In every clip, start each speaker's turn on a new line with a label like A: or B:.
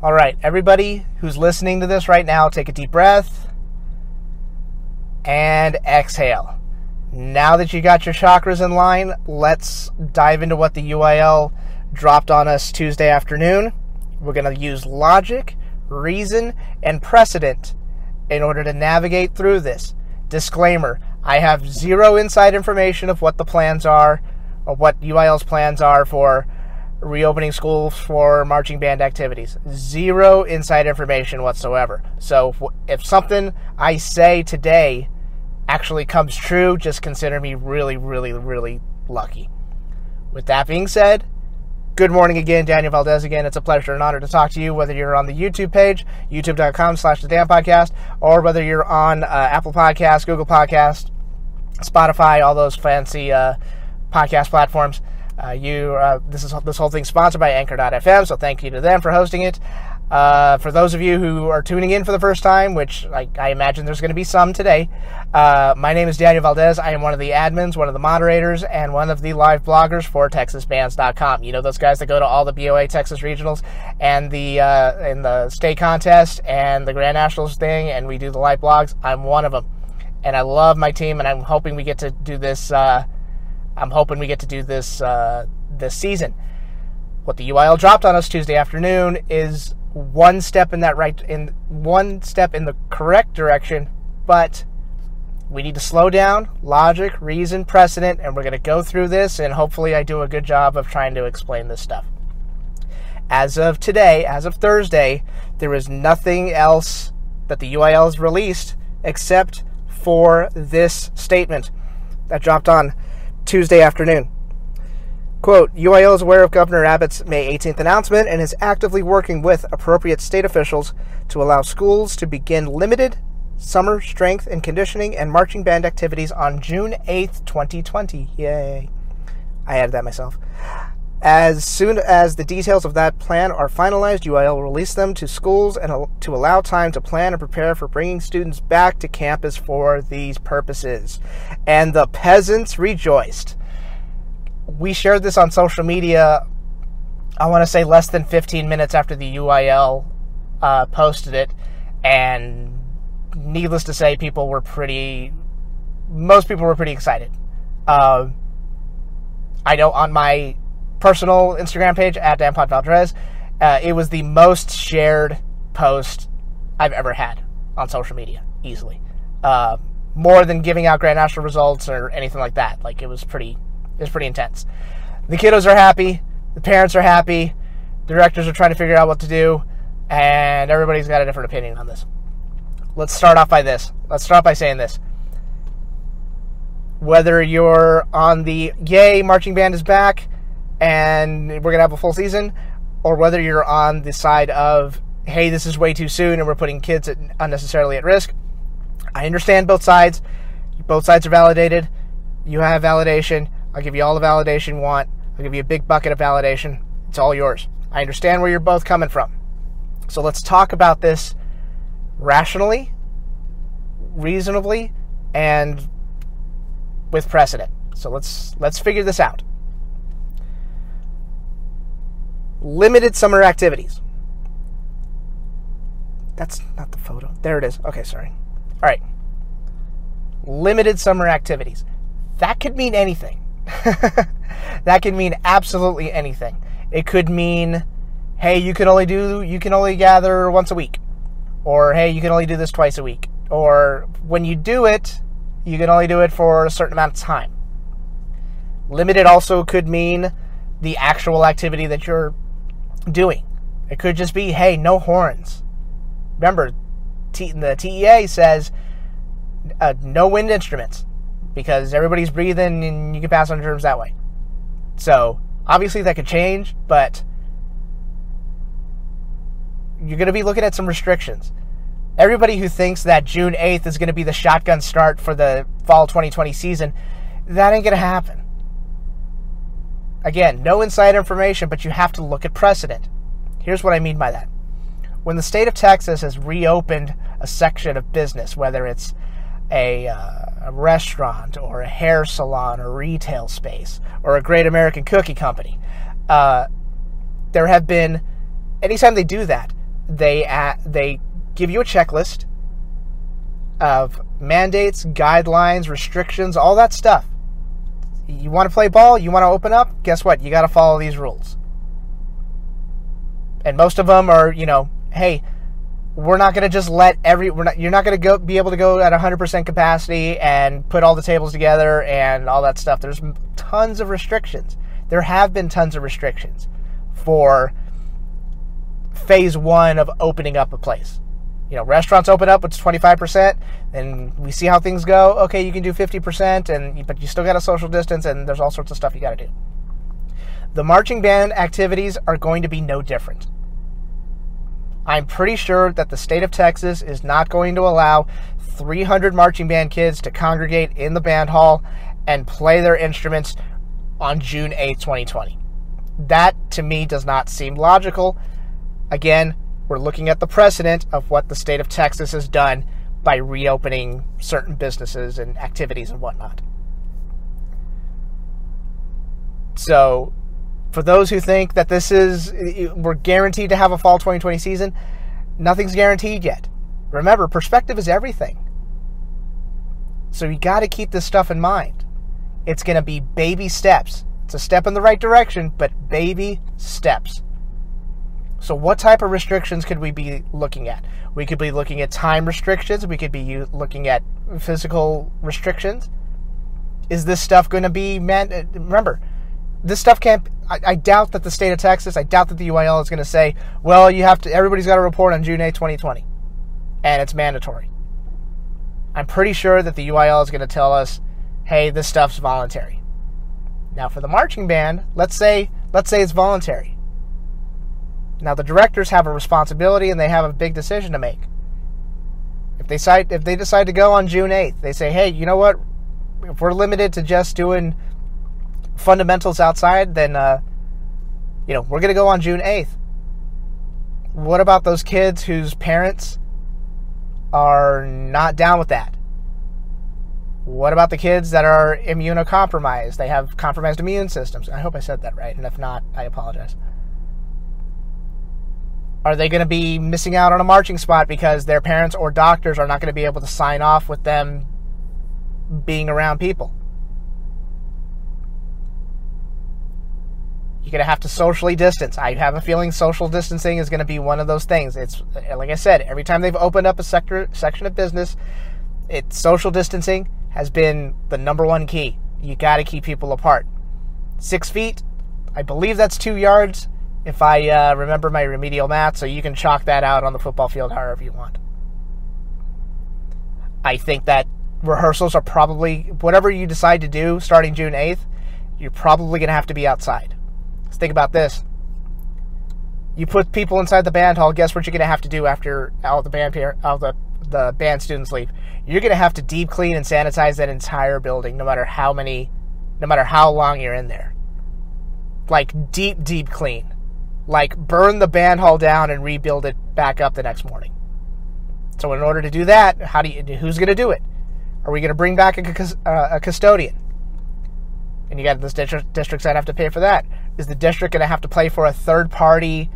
A: All right, everybody who's listening to this right now, take a deep breath and exhale. Now that you got your chakras in line, let's dive into what the UIL dropped on us Tuesday afternoon. We're going to use logic, reason, and precedent in order to navigate through this. Disclaimer, I have zero inside information of what the plans are, or what UIL's plans are for reopening schools for marching band activities. Zero inside information whatsoever. So if something I say today actually comes true, just consider me really, really, really lucky. With that being said, good morning again, Daniel Valdez again. It's a pleasure and honor to talk to you, whether you're on the YouTube page, youtube.com/the Danpodcast, or whether you're on Apple Podcasts, Google Podcasts, Spotify, all those fancy podcast platforms. This whole thing's sponsored by Anchor.fm, so thank you to them for hosting it. For those of you who are tuning in for the first time, which I imagine there's going to be some today, my name is Daniel Valdez. I am one of the admins, one of the moderators, and one of the live bloggers for TexasBands.com. You know those guys that go to all the BOA Texas regionals and the state contest and the Grand Nationals thing, and we do the live blogs. I'm one of them, and I love my team, and I'm hoping we get to do this. This season. What the UIL dropped on us Tuesday afternoon is one step in the correct direction, but we need to slow down, logic, reason, precedent, and we're going to go through this, and hopefully I do a good job of trying to explain this stuff. As of today, as of Thursday, there is nothing else that the UIL has released except for this statement that dropped on Tuesday afternoon. Quote, UIL is aware of Governor Abbott's May 18th announcement and is actively working with appropriate state officials to allow schools to begin limited summer strength and conditioning and marching band activities on June 8th, 2020. Yay. I added that myself. As soon as the details of that plan are finalized, UIL will release them to schools and to allow time to plan and prepare for bringing students back to campus for these purposes. And the peasants rejoiced. We shared this on social media, I want to say less than 15 minutes after the UIL posted it, and needless to say, most people were pretty excited. I know on my personal Instagram page at Danpodcast, it was the most shared post I've ever had on social media, easily. More than giving out Grand National results or anything like that. Like, it was pretty intense. The kiddos are happy, the parents are happy, the directors are trying to figure out what to do, and everybody's got a different opinion on this. Let's start off by this. Let's start by saying this. Whether you're on the yay, marching band is back, and we're going to have a full season, or whether you're on the side of, hey, this is way too soon and we're putting kids unnecessarily at risk, I understand both sides. Both sides are validated. You have validation. I'll give you all the validation you want. I'll give you a big bucket of validation. It's all yours. I understand where you're both coming from. So let's talk about this rationally, reasonably, and with precedent. So let's figure this out. Limited summer activities. That's not the photo. There it is. Okay, sorry. All right. Limited summer activities. That could mean anything. That could mean absolutely anything. It could mean, hey, you can only gather once a week. Or, hey, you can only do this twice a week. Or, when you do it, you can only do it for a certain amount of time. Limited also could mean the actual activity that you're doing. It could just be, hey, no horns. Remember, the TEA says no wind instruments, because everybody's breathing and you can pass on germs that way. So, obviously that could change, but you're going to be looking at some restrictions. Everybody who thinks that June 8th is going to be the shotgun start for the fall 2020 season, that ain't going to happen. Again, no inside information, but you have to look at precedent. Here's what I mean by that. When the state of Texas has reopened a section of business, whether it's a restaurant or a hair salon or retail space or a Great American Cookie Company, there have been, anytime they do that, they give you a checklist of mandates, guidelines, restrictions, all that stuff. You want to play ball? You want to open up? Guess what? You got to follow these rules. And most of them are, hey, we're not going to just let you're not going to be able to go at 100% capacity and put all the tables together and all that stuff. There's tons of restrictions. There have been tons of restrictions for phase 1 of opening up a place. Restaurants open up with 25%, and we see how things go. Okay, you can do 50%, but you still got to social distance, and there's all sorts of stuff you got to do. The marching band activities are going to be no different. I'm pretty sure that the state of Texas is not going to allow 300 marching band kids to congregate in the band hall and play their instruments on June 8th, 2020. That, to me, does not seem logical. Again, we're looking at the precedent of what the state of Texas has done by reopening certain businesses and activities and whatnot. So, for those who think that we're guaranteed to have a fall 2020 season, nothing's guaranteed yet. Remember, perspective is everything. So you got to keep this stuff in mind. It's going to be baby steps. It's a step in the right direction, but baby steps. So what type of restrictions could we be looking at? We could be looking at time restrictions. We could be looking at physical restrictions. Is this stuff going to be remember, this stuff can't. I doubt that the state of Texas, I doubt that the UIL is going to say, well, everybody's got to report on June 8th, 2020, and it's mandatory. I'm pretty sure that the UIL is going to tell us, hey, this stuff's voluntary. Now, for the marching band, let's say it's voluntary. Now, the directors have a responsibility, and they have a big decision to make. If they decide to go on June 8th, they say, hey, you know what? If we're limited to just doing fundamentals outside, then we're going to go on June 8th. What about those kids whose parents are not down with that? What about the kids that are immunocompromised? They have compromised immune systems. I hope I said that right, and if not, I apologize. Are they going to be missing out on a marching spot because their parents or doctors are not going to be able to sign off with them being around people? You're going to have to socially distance. I have a feeling social distancing is going to be one of those things. It's, like I said, every time they've opened up a section of business, social distancing has been the number one key. You got to keep people apart. 6 feet, I believe that's 2 yards, if I remember my remedial math, so you can chalk that out on the football field however you want. I think that rehearsals are probably, whatever you decide to do starting June 8th, you're probably going to have to be outside. Let's think about this. You put people inside the band hall, guess what you're going to have to do after all the band students leave? You're going to have to deep clean and sanitize that entire building, no matter how long you're in there. Like deep clean. Like burn the band hall down and rebuild it back up the next morning. So in order to do that, who's going to do it? Are we going to bring back a custodian? And you got this districts that have to pay for that. Is the district going to have to pay for a third-party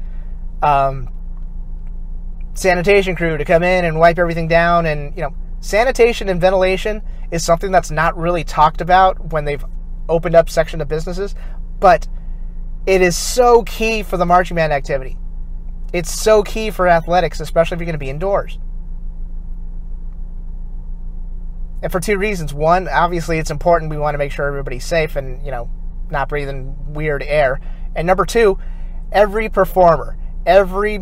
A: sanitation crew to come in and wipe everything down? And, sanitation and ventilation is something that's not really talked about when they've opened up section of businesses, but it is so key for the marching band activity. It's so key for athletics, especially if you're going to be indoors. And for two reasons. One, obviously it's important. We want to make sure everybody's safe and, not breathing weird air. And number two, every performer, every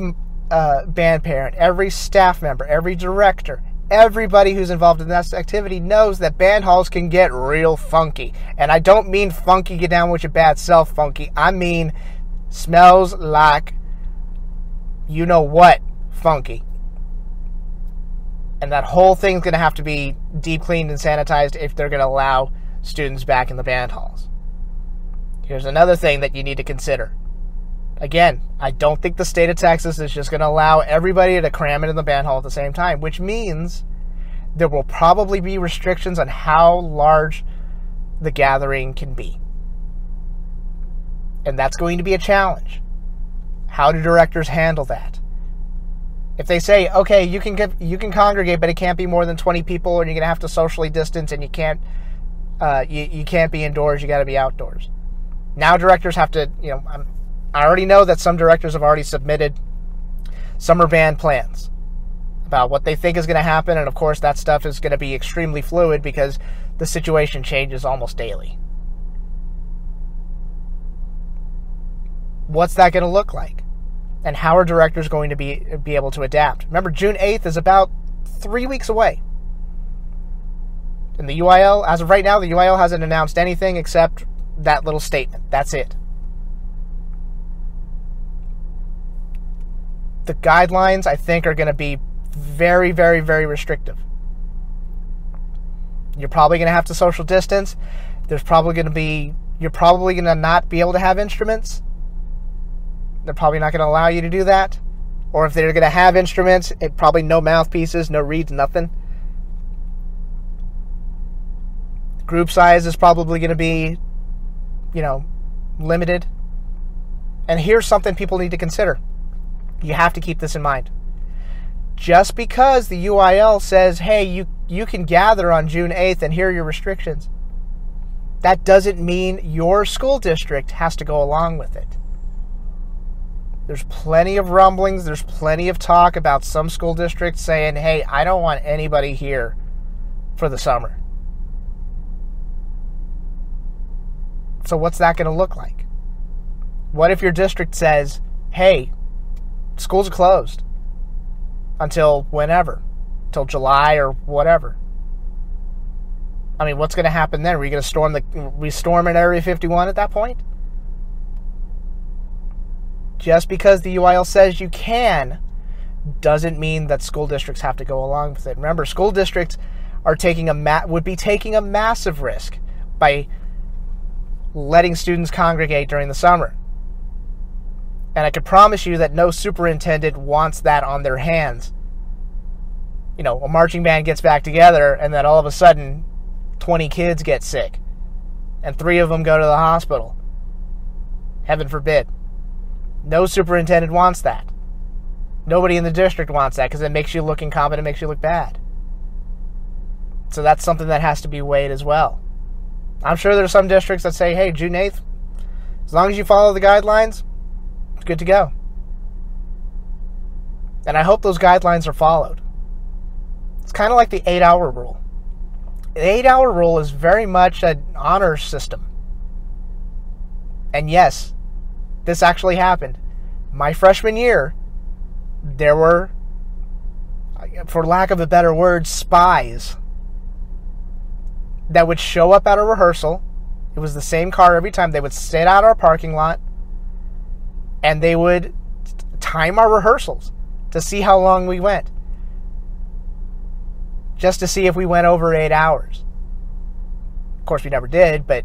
A: band parent, every staff member, every director, everybody who's involved in this activity knows that band halls can get real funky. And I don't mean funky, get down with your bad self funky. I mean smells like you know what funky. And that whole thing's going to have to be deep cleaned and sanitized if they're going to allow students back in the band halls. Here's another thing that you need to consider. Again, I don't think the state of Texas is just going to allow everybody to cram into the band hall at the same time, which means there will probably be restrictions on how large the gathering can be. And that's going to be a challenge. How do directors handle that? If they say, okay, you can congregate, but it can't be more than 20 people, and you're going to have to socially distance, and you can't be indoors, you got to be outdoors. Now directors have to, I already know that some directors have already submitted summer band plans about what they think is going to happen, and of course that stuff is going to be extremely fluid because the situation changes almost daily. What's that going to look like? And how are directors going to be able to adapt? Remember, June 8th is about 3 weeks away. And the UIL, as of right now, the UIL hasn't announced anything except that little statement. That's it. The guidelines, I think, are going to be very, very, very restrictive. You're probably going to have to social distance. You're probably going to not be able to have instruments. They're probably not going to allow you to do that. Or if they're going to have instruments, probably no mouthpieces, no reeds, nothing. Group size is probably going to be, limited. And here's something people need to consider. You have to keep this in mind. Just because the UIL says, hey, you can gather on June 8th and here are your restrictions, that doesn't mean your school district has to go along with it. There's plenty of rumblings, there's plenty of talk about some school districts saying, hey, I don't want anybody here for the summer. So what's that going to look like? What if your district says, hey, schools are closed until whenever, till July or whatever? I mean, what's going to happen then? Are you going to storm an Area 51 at that point? Just because the UIL says you can doesn't mean that school districts have to go along with it. Remember, school districts are would be taking a massive risk by letting students congregate during the summer. And I could promise you that no superintendent wants that on their hands. A marching band gets back together and then all of a sudden 20 kids get sick and 3 of them go to the hospital. Heaven forbid. No superintendent wants that. Nobody in the district wants that because it makes you look incompetent, it makes you look bad. So that's something that has to be weighed as well. I'm sure there's some districts that say, hey, June 8th, as long as you follow the guidelines, it's good to go. And I hope those guidelines are followed. It's kind of like the 8-hour rule. The 8-hour rule is very much an honor system. And yes, this actually happened. My freshman year, there were, for lack of a better word, spies that would show up at a rehearsal. It was the same car every time. They would sit out our parking lot and they would time our rehearsals to see how long we went. Just to see if we went over 8 hours. Of course, we never did, but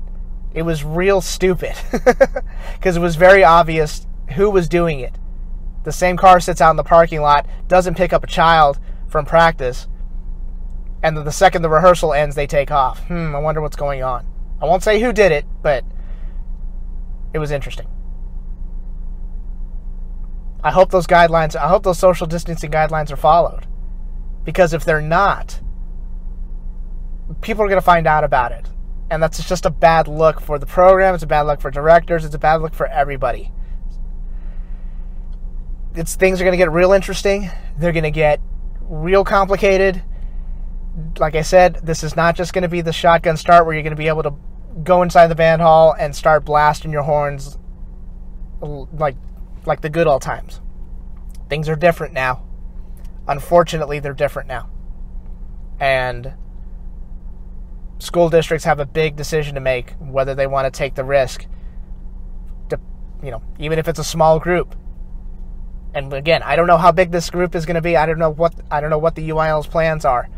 A: it was real stupid because it was very obvious who was doing it. The same car sits out in the parking lot, doesn't pick up a child from practice, and then the second the rehearsal ends, they take off. I wonder what's going on. I won't say who did it, but it was interesting. I hope those social distancing guidelines are followed. Because if they're not, people are going to find out about it. And that's just a bad look for the program. It's a bad look for directors. It's a bad look for everybody. Things are going to get real interesting. They're going to get real complicated. Like I said, this is not just going to be the shotgun start where you're going to be able to go inside the band hall and start blasting your horns like the good old times. Things are different now. Unfortunately, they're different now. And school districts have a big decision to make whether they want to take the risk to, even if it's a small group. And again, I don't know how big this group is going to be. I don't know what the UIL's plans are.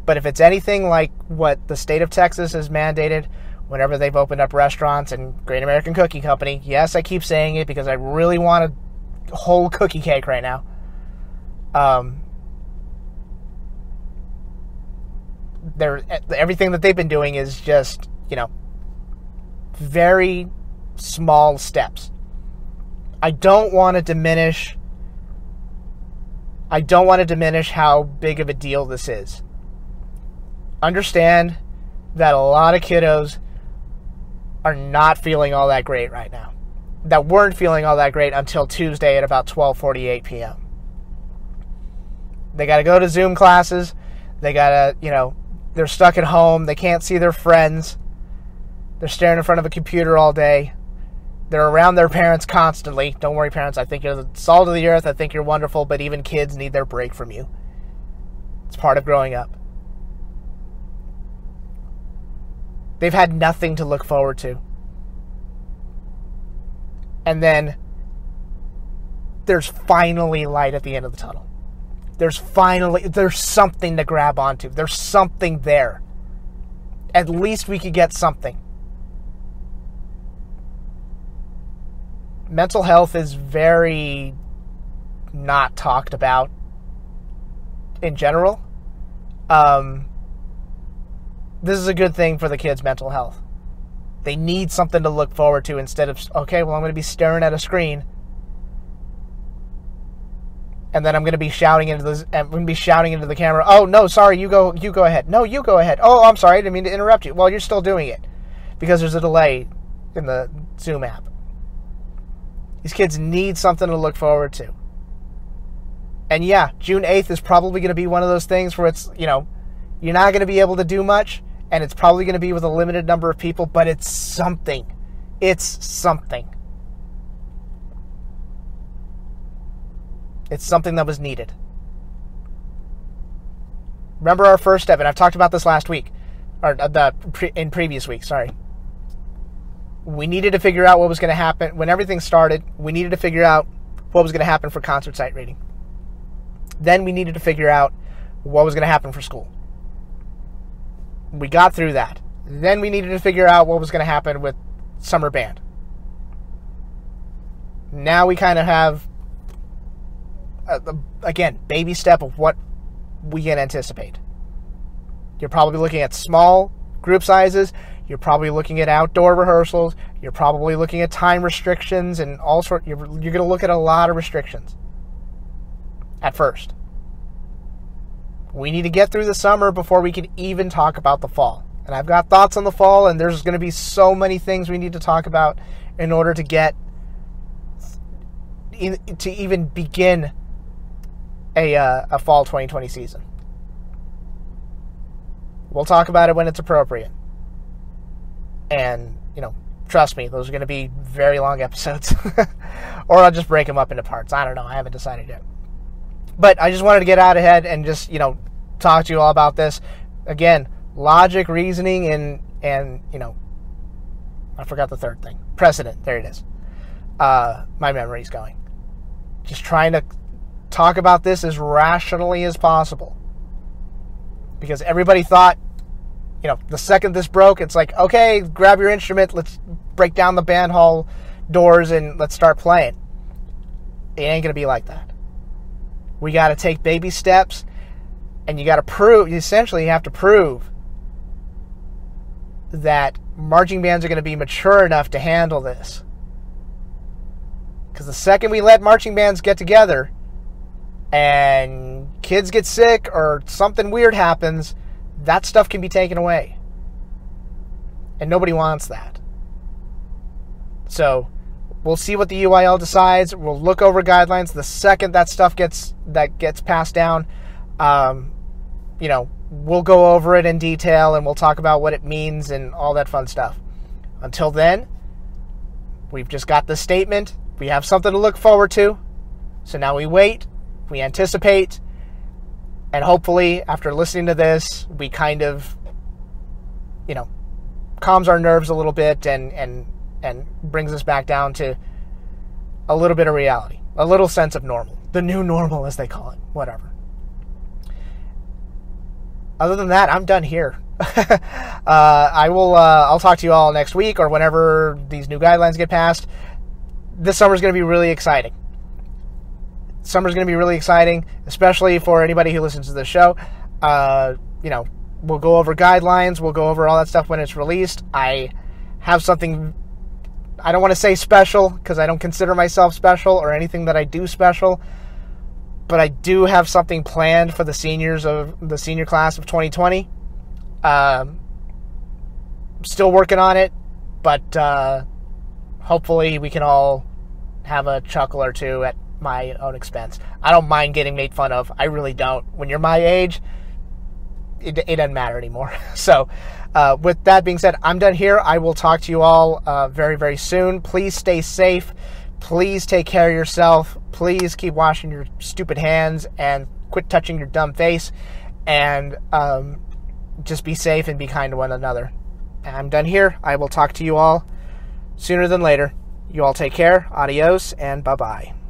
A: But if it's anything like what the state of Texas has mandated whenever they've opened up restaurants and Great American Cookie Company, yes, I keep saying it because I really want a whole cookie cake right now. Everything that they've been doing is just, very small steps. I don't want to diminish I don't want to diminish how big of a deal this is. Understand that a lot of kiddos are not feeling all that great right now. That weren't feeling all that great until Tuesday at about 12:48 p.m. They got to go to Zoom classes. They got to, they're stuck at home. They can't see their friends. They're staring in front of a computer all day. They're around their parents constantly. Don't worry, parents. I think you're the salt of the earth. I think you're wonderful, but even kids need their break from you. It's part of growing up. They've had nothing to look forward to. And then there's finally light at the end of the tunnel. There's something to grab onto. There's something there. At least we could get something. Mental health is very not talked about in general. This is a good thing for the kids' mental health. They need something to look forward to instead of, okay, well, I'm going to be staring at a screen, and then I'm going to be shouting into the camera. Oh no, sorry, you go ahead. No, you go ahead. Oh, I'm sorry, I didn't mean to interrupt you. Well, you're still doing it because there's a delay in the Zoom app. These kids need something to look forward to. And yeah, June 8th is probably going to be one of those things where it's, you're not going to be able to do much, and it's probably going to be with a limited number of people, but it's something. It's something. It's something that was needed. Remember our first step, and I've talked about this last week, or in previous weeks, sorry. We needed to figure out what was going to happen. When everything started, we needed to figure out what was going to happen for concert site rating. Then we needed to figure out what was going to happen for school. We got through that. Then we needed to figure out what was going to happen with summer band. Now we kind of have, again, baby step of what we can anticipate. You're probably looking at small group sizes. You're probably looking at outdoor rehearsals. You're probably looking at time restrictions and all sorts. You're going to look at a lot of restrictions at first. We need to get through the summer before we can even talk about the fall. And I've got thoughts on the fall, and there's going to be so many things we need to talk about in order to get to even begin a fall 2020 season. We'll talk about it when it's appropriate. And, trust me, those are going to be very long episodes. Or I'll just break them up into parts. I don't know. I haven't decided yet. But I just wanted to get out ahead and just, talk to you all about this. Again, logic, reasoning, and I forgot the third thing. Precedent. There it is. My memory's going. Just trying to talk about this as rationally as possible. Because everybody thought, the second this broke, it's like, okay, grab your instrument, let's break down the band hall doors and let's start playing. It ain't going to be like that. We got to take baby steps, and you got to prove, essentially you have to prove that marching bands are going to be mature enough to handle this. Because the second we let marching bands get together and kids get sick or something weird happens, that stuff can be taken away. And nobody wants that. So we'll see what the UIL decides. We'll look over guidelines. The second that stuff gets passed down, we'll go over it in detail and we'll talk about what it means and all that fun stuff. Until then, we've just got the statement. We have something to look forward to. So now we wait, we anticipate, and hopefully after listening to this, we kind of, calms our nerves a little bit and brings us back down to a little bit of reality, a little sense of normal, the new normal as they call it, whatever. Other than that, I'm done here. I'll talk to you all next week or whenever these new guidelines get passed. This summer's going to be really exciting. Summer's going to be really exciting, especially for anybody who listens to the show. We'll go over guidelines. We'll go over all that stuff when it's released. I have something, I don't want to say special because I don't consider myself special or anything that I do special, but I do have something planned for the seniors of the senior class of 2020. Still working on it, but hopefully we can all have a chuckle or two at my own expense. I don't mind getting made fun of. I really don't. When you're my age, it doesn't matter anymore. So with that being said, I'm done here. I will talk to you all very, very soon. Please stay safe. Please take care of yourself. Please keep washing your stupid hands and quit touching your dumb face. And just be safe and be kind to one another. I'm done here. I will talk to you all sooner than later. You all take care. Adios and bye-bye.